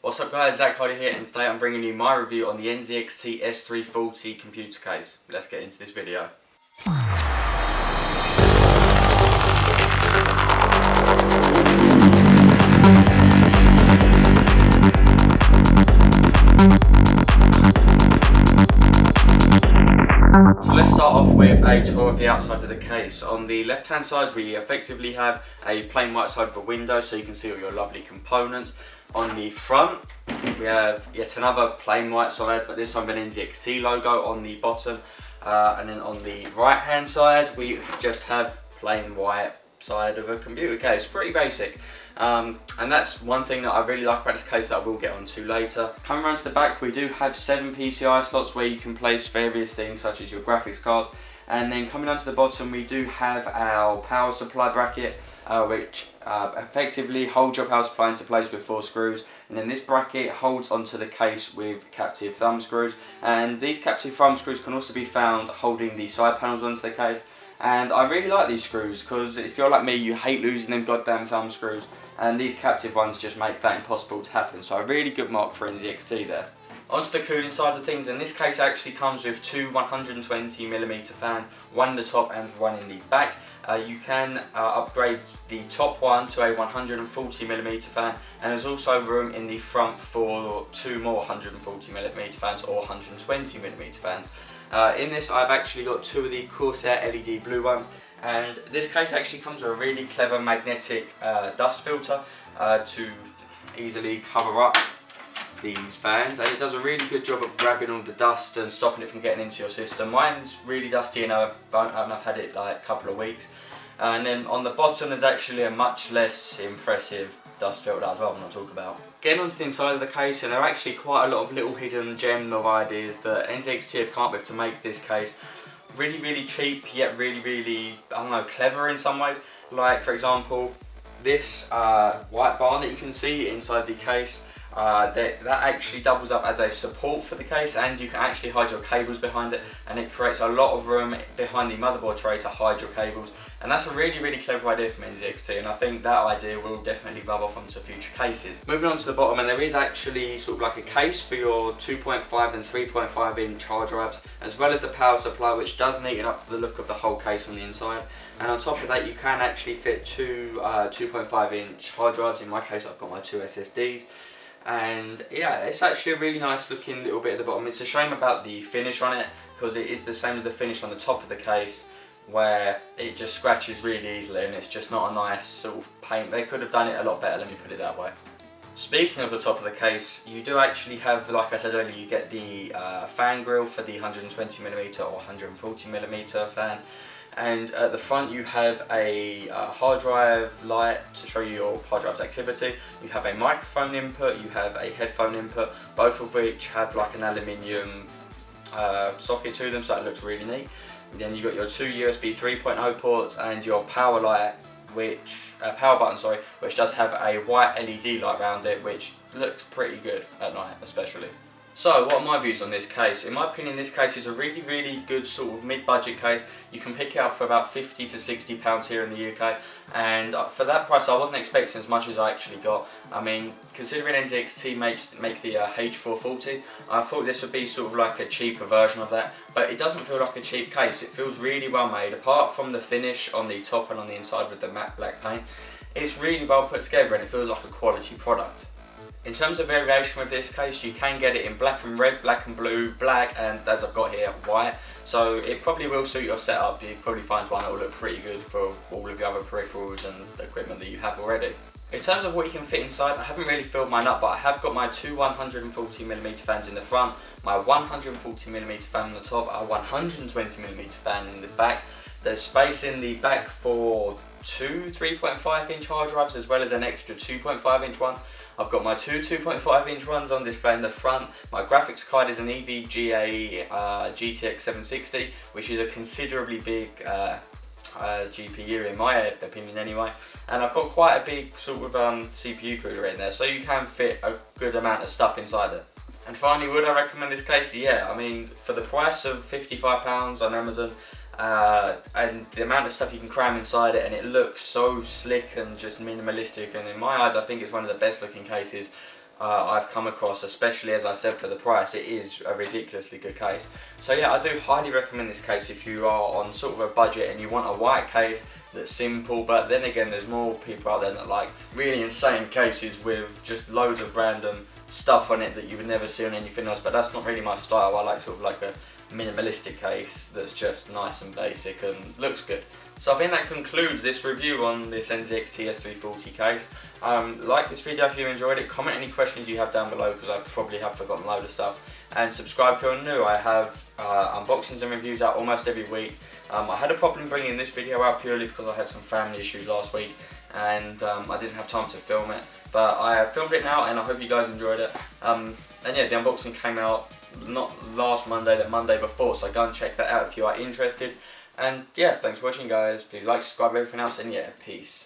What's up guys, Zach Hardy here, and today I'm bringing you my review on the NZXT S340 computer case. Let's get into this video. So let's start off with a tour of the outside of the case. On the left hand side we effectively have a plain white side of a window so you can see all your lovely components. On the front we have yet another plain white side, but this time an NZXT logo on the bottom, and then on the right hand side we just have plain white side of a computer case. Pretty basic, and that's one thing that I really like about this case that I will get onto later. Coming around to the back, we do have 7 PCI slots where you can place various things such as your graphics cards, and then coming down to the bottom we do have our power supply bracket, which effectively holds your power supply into place with 4 screws, and then this bracket holds onto the case with captive thumb screws, and these captive thumb screws can also be found holding the side panels onto the case. And I really like these screws because if you're like me, you hate losing them goddamn thumb screws, and these captive ones just make that impossible to happen. So a really good mark for NZXT there. Onto the cooling side of things, and this case actually comes with 2 120mm fans, one in the top and one in the back. You can upgrade the top one to a 140mm fan, and there's also room in the front for 2 more 140mm fans or 120mm fans. In this I've actually got 2 of the Corsair LED blue ones, and this case actually comes with a really clever magnetic dust filter to easily cover up these fans, and it does a really good job of grabbing all the dust and stopping it from getting into your system. Mine's really dusty and I've had it like a couple of weeks. And then on the bottom there's actually a much less impressive dust filter that I'd rather not talk about. Getting onto the inside of the case, and there are actually quite a lot of little hidden gem of ideas that NZXT have come up with to make this case really cheap, yet really, I don't know, clever in some ways. Like for example, this white bar that you can see inside the case, that actually doubles up as a support for the case, and you can actually hide your cables behind it, and it creates a lot of room behind the motherboard tray to hide your cables, and that's a really clever idea from NZXT, and I think that idea will definitely rub off onto future cases. Moving on to the bottom, and there is actually sort of like a case for your 2.5 and 3.5 inch hard drives, as well as the power supply, which does neaten up the look of the whole case on the inside. And on top of that you can actually fit 2 2.5 inch hard drives. In my case I've got my 2 SSDs. And yeah, it's actually a really nice looking little bit at the bottom. It's a shame about the finish on it, because it is the same as the finish on the top of the case, where it just scratches really easily and it's just not a nice sort of paint. They could have done it a lot better, let me put it that way. Speaking of the top of the case, you do actually have, like I said earlier, you get the fan grill for the 120mm or 140mm fan. And at the front you have a hard drive light to show you your hard drive's activity. You have a microphone input, you have a headphone input, both of which have like an aluminium socket to them, so it looks really neat. And then you've got your 2 USB 3.0 ports and your power light, power button, sorry, which does have a white LED light around it, which looks pretty good at night especially. So what are my views on this case? In my opinion, this case is a really good sort of mid-budget case. You can pick it up for about 50 to 60 pounds here in the UK, and for that price I wasn't expecting as much as I actually got. I mean, considering NZXT make the H440, I thought this would be sort of like a cheaper version of that, but it doesn't feel like a cheap case. It feels really well made, apart from the finish on the top and on the inside with the matte black paint. It's really well put together and it feels like a quality product. In terms of variation with this case, you can get it in black and red, black and blue, black, and as I've got here, white. So it probably will suit your setup. You'll probably find one that will look pretty good for all of the other peripherals and equipment that you have already. In terms of what you can fit inside, I haven't really filled mine up, but I have got my 2 140mm fans in the front, my 140mm fan on the top, a 120mm fan in the back. There's space in the back for 2 3.5 inch hard drives, as well as an extra 2.5 inch one. I've got my 2 2.5 inch ones on display in the front. My graphics card is an EVGA GTX 760, which is a considerably big GPU in my opinion anyway. And I've got quite a big sort of CPU cooler in there, so you can fit a good amount of stuff inside it. And finally, would I recommend this case? Yeah, I mean, for the price of £55 on Amazon, and the amount of stuff you can cram inside it, and it looks so slick and just minimalistic, and in my eyes I think it's one of the best looking cases I've come across, especially as I said for the price. It is a ridiculously good case. So yeah, I do highly recommend this case if you are on sort of a budget and you want a white case that's simple. But then again, there's more people out there that like really insane cases with just loads of random stuff on it that you would never see on anything else. But that's not really my style. I like sort of like a minimalistic case that's just nice and basic and looks good. So I think that concludes this review on this NZXT S340 case. Like this video if you enjoyed it, comment any questions you have down below because I probably have forgotten a load of stuff, and subscribe if you're new. I have unboxings and reviews out almost every week. I had a problem bringing this video out purely because I had some family issues last week and I didn't have time to film it, but I have filmed it now and I hope you guys enjoyed it. And yeah, the unboxing came out not last Monday, the Monday before, so go and check that out if you are interested. And yeah, thanks for watching guys. Please like, subscribe, everything else, and yeah, peace.